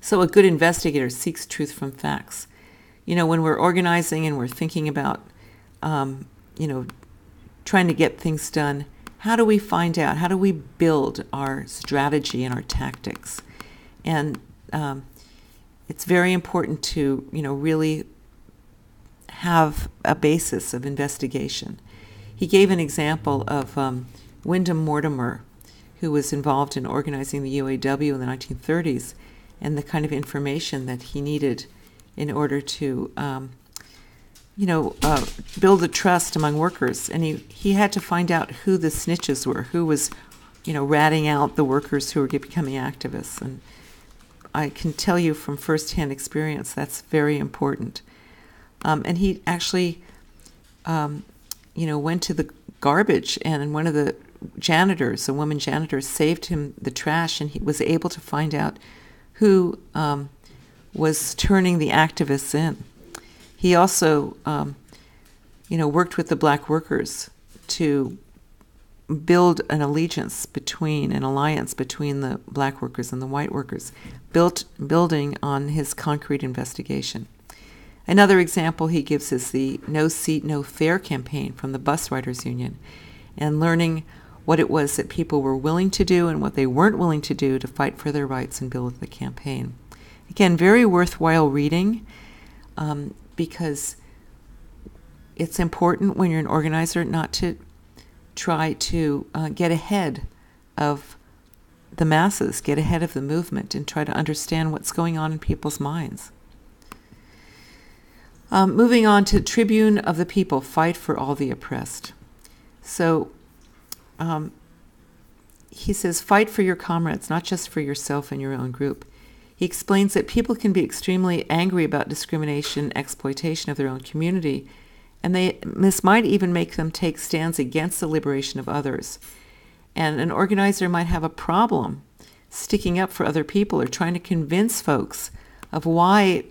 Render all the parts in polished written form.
So a good investigator seeks truth from facts. When we're organizing and we're thinking about, trying to get things done, how do we find out? How do we build our strategy and our tactics? And it's very important to, really have a basis of investigation. He gave an example of Wyndham Mortimer, who was involved in organizing the UAW in the 1930s, and the kind of information that he needed in order to, build a trust among workers. And he had to find out who the snitches were, who was, ratting out the workers who were becoming activists. And I can tell you from firsthand experience that's very important. And he actually, went to the garbage, and one of the janitors, a woman janitor, saved him the trash, and he was able to find out who was turning the activists in. He also, worked with the black workers to build an alliance between the black workers and the white workers, building on his concrete investigation. Another example he gives is the No Seat, No Fare campaign from the Bus Riders Union, and learning what it was that people were willing to do and what they weren't willing to do to fight for their rights and build the campaign. Again, very worthwhile reading, because it's important when you're an organizer not to try to get ahead of the masses, get ahead of the movement, and try to understand what's going on in people's minds. Moving on to Tribune of the People, Fight for All the Oppressed. So he says, fight for your comrades, not just for yourself and your own group. He explains that people can be extremely angry about discrimination, exploitation of their own community, and this might even make them take stands against the liberation of others. And an organizer might have a problem sticking up for other people or trying to convince folks of why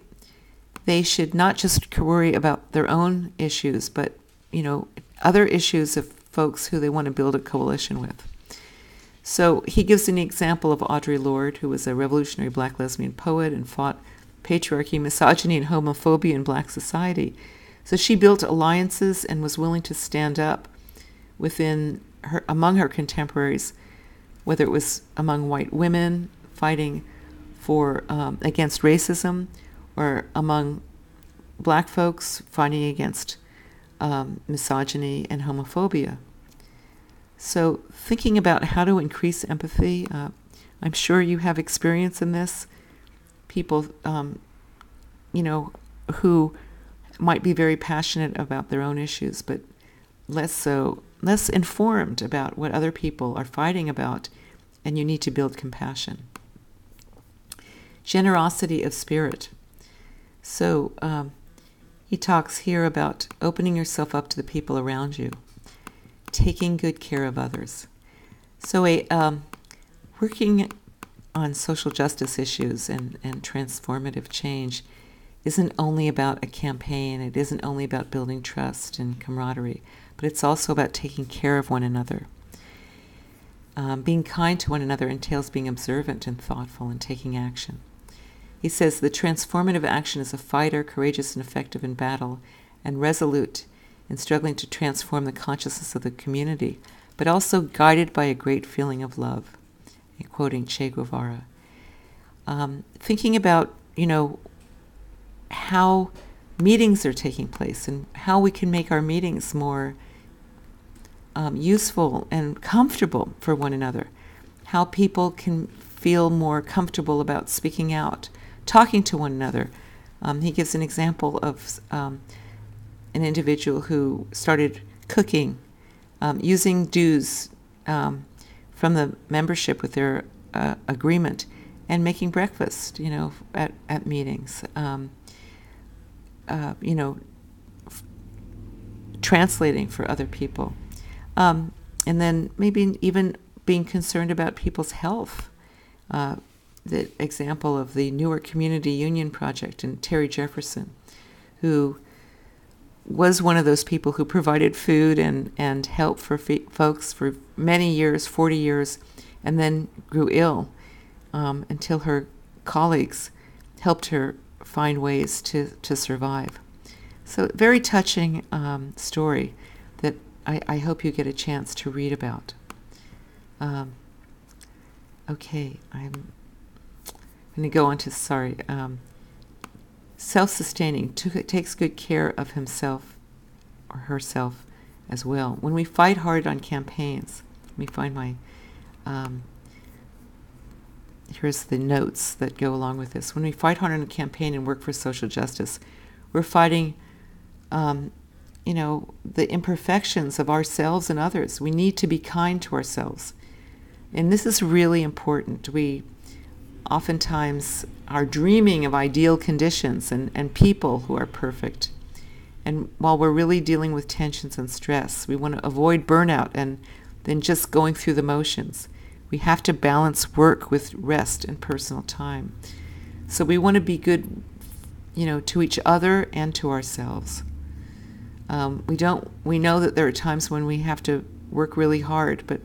they should not just worry about their own issues, but, other issues of folks who they want to build a coalition with. So he gives an example of Audre Lorde, who was a revolutionary black lesbian poet and fought patriarchy, misogyny, and homophobia in black society. So she built alliances and was willing to stand up among her contemporaries, whether it was among white women fighting for against racism, or among black folks fighting against misogyny and homophobia. So thinking about how to increase empathy, I'm sure you have experience in this. People, who might be very passionate about their own issues, but less informed about what other people are fighting about, and you need to build compassion. Generosity of spirit. So he talks here about opening yourself up to the people around you, taking good care of others. So working on social justice issues and transformative change isn't only about a campaign, it isn't only about building trust and camaraderie, but it's also about taking care of one another. Being kind to one another entails being observant and thoughtful and taking action. He says the transformative action is a fighter, courageous and effective in battle, and resolute in struggling to transform the consciousness of the community, but also guided by a great feeling of love. Quoting Che Guevara. Thinking about, how meetings are taking place and how we can make our meetings more useful and comfortable for one another. How people can feel more comfortable about speaking out, talking to one another. He gives an example of an individual who started cooking, using dues from the membership with their agreement, and making breakfast, at meetings. Translating for other people. And then maybe even being concerned about people's health. The example of the Newark Community Union Project and Terry Jefferson, who was one of those people who provided food and help for folks for many years, 40 years, and then grew ill until her colleagues helped her find ways to survive. So very touching story that I hope you get a chance to read about. Okay, I'm going to go on to, self-sustaining, takes good care of himself or herself as well. When we fight hard on campaigns, let me find my, here's the notes that go along with this. When we fight hard on a campaign and work for social justice, we're fighting, the imperfections of ourselves and others. We need to be kind to ourselves. And this is really important. We oftentimes are dreaming of ideal conditions and people who are perfect. And while we're really dealing with tensions and stress, we want to avoid burnout and then just going through the motions. We have to balance work with rest and personal time. So we want to be good, to each other and to ourselves. We know that there are times when we have to work really hard, but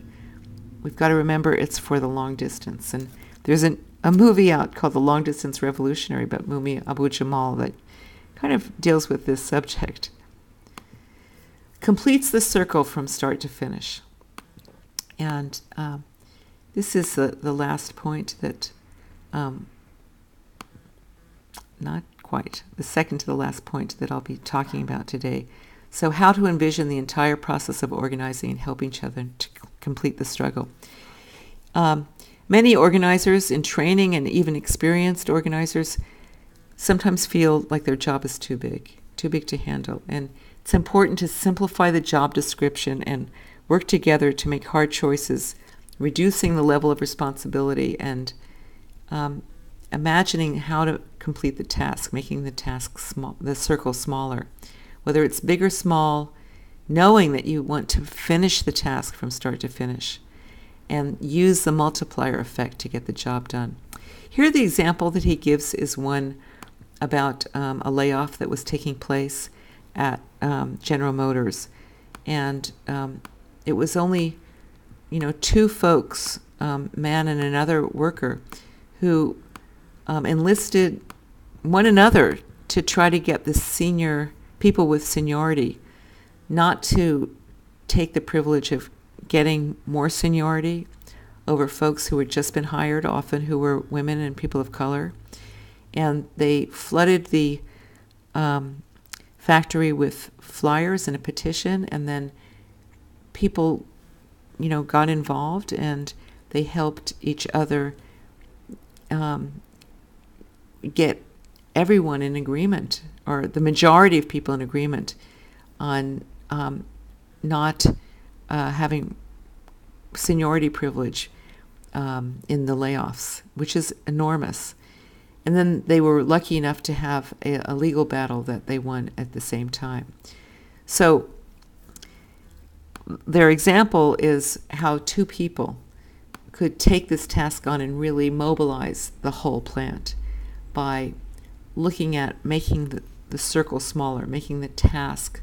we've got to remember it's for the long distance. And there's a movie out called The Long Distance Revolutionary about Mumi Abu-Jamal that kind of deals with this subject. Completes the circle from start to finish. And this is the last point that, not quite, the second to the last point that I'll be talking about today. So how to envision the entire process of organizing and helping each other to complete the struggle. Many organizers in training and even experienced organizers sometimes feel like their job is too big to handle. And it's important to simplify the job description and work together to make hard choices, reducing the level of responsibility and imagining how to complete the task, making the task small, the circle smaller. Whether it's big or small, knowing that you want to finish the task from start to finish and use the multiplier effect to get the job done. Here the example that he gives is one about a layoff that was taking place at General Motors. And it was only, two folks, man and another worker, who enlisted one another to try to get the senior people with seniority not to take the privilege of getting more seniority over folks who had just been hired, often who were women and people of color. And they flooded the factory with flyers and a petition, and then people, got involved and they helped each other get everyone in agreement, or the majority of people in agreement, on not having seniority privilege in the layoffs, which is enormous. And then they were lucky enough to have a legal battle that they won at the same time. So their example is how two people could take this task on and really mobilize the whole plant by looking at making the circle smaller, making the task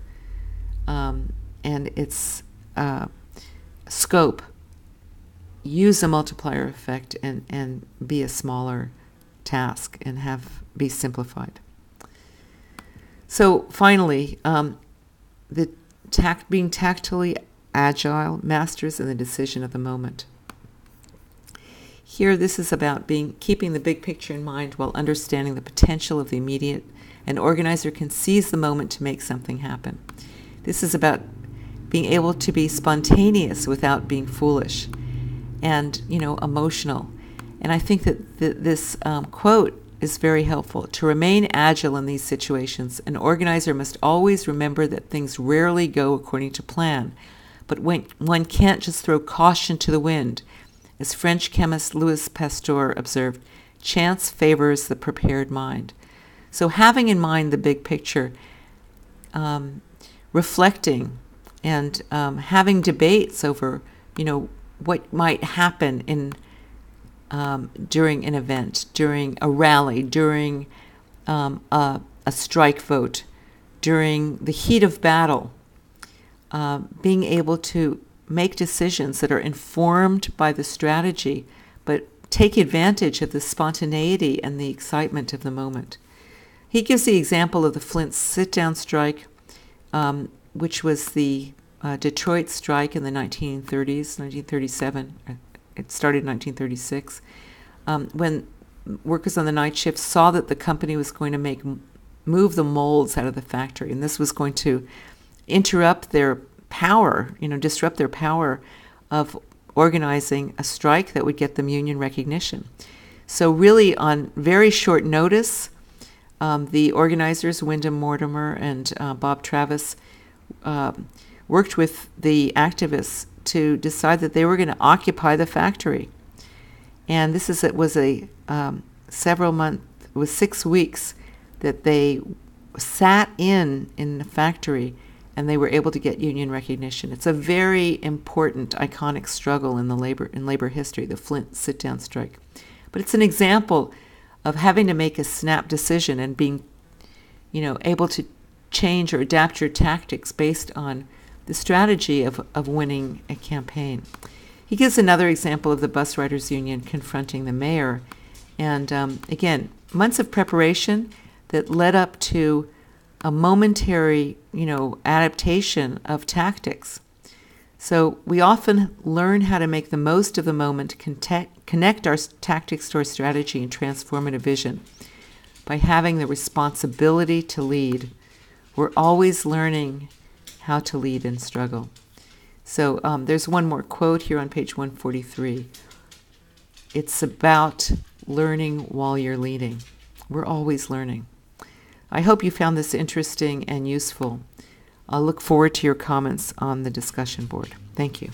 and its scope use a multiplier effect and be a smaller task and be simplified. So finally, being tactily agile, masters in the decision of the moment. Here, this is about keeping the big picture in mind while understanding the potential of the immediate. An organizer can seize the moment to make something happen. This is about being able to be spontaneous without being foolish and, emotional. And I think that this quote is very helpful. To remain agile in these situations, an organizer must always remember that things rarely go according to plan, but one can't just throw caution to the wind. As French chemist Louis Pasteur observed, chance favors the prepared mind. So having in mind the big picture, reflecting and having debates over, what might happen during an event, during a rally, during a strike vote, during the heat of battle, being able to make decisions that are informed by the strategy, but take advantage of the spontaneity and the excitement of the moment. He gives the example of the Flint sit-down strike, which was the Detroit strike in the 1930s, 1937. It started in 1936, when workers on the night shift saw that the company was going to move the molds out of the factory, and this was going to interrupt their power, disrupt their power of organizing a strike that would get them union recognition. So really on very short notice, the organizers, Wyndham Mortimer and Bob Travis, worked with the activists to decide that they were going to occupy the factory. And it was 6 weeks that they sat in the factory, and they were able to get union recognition. It's a very important, iconic struggle in labor history, the Flint sit-down strike. But it's an example of having to make a snap decision and being, able to change or adapt your tactics based on the strategy of winning a campaign. He gives another example of the bus riders union confronting the mayor. And again, months of preparation that led up to a momentary, adaptation of tactics. So we often learn how to make the most of the moment, connect our tactics to our strategy and transformative vision by having the responsibility to lead. We're always learning how to lead in struggle. So there's one more quote here on page 143. It's about learning while you're leading. We're always learning. I hope you found this interesting and useful. I'll look forward to your comments on the discussion board. Thank you.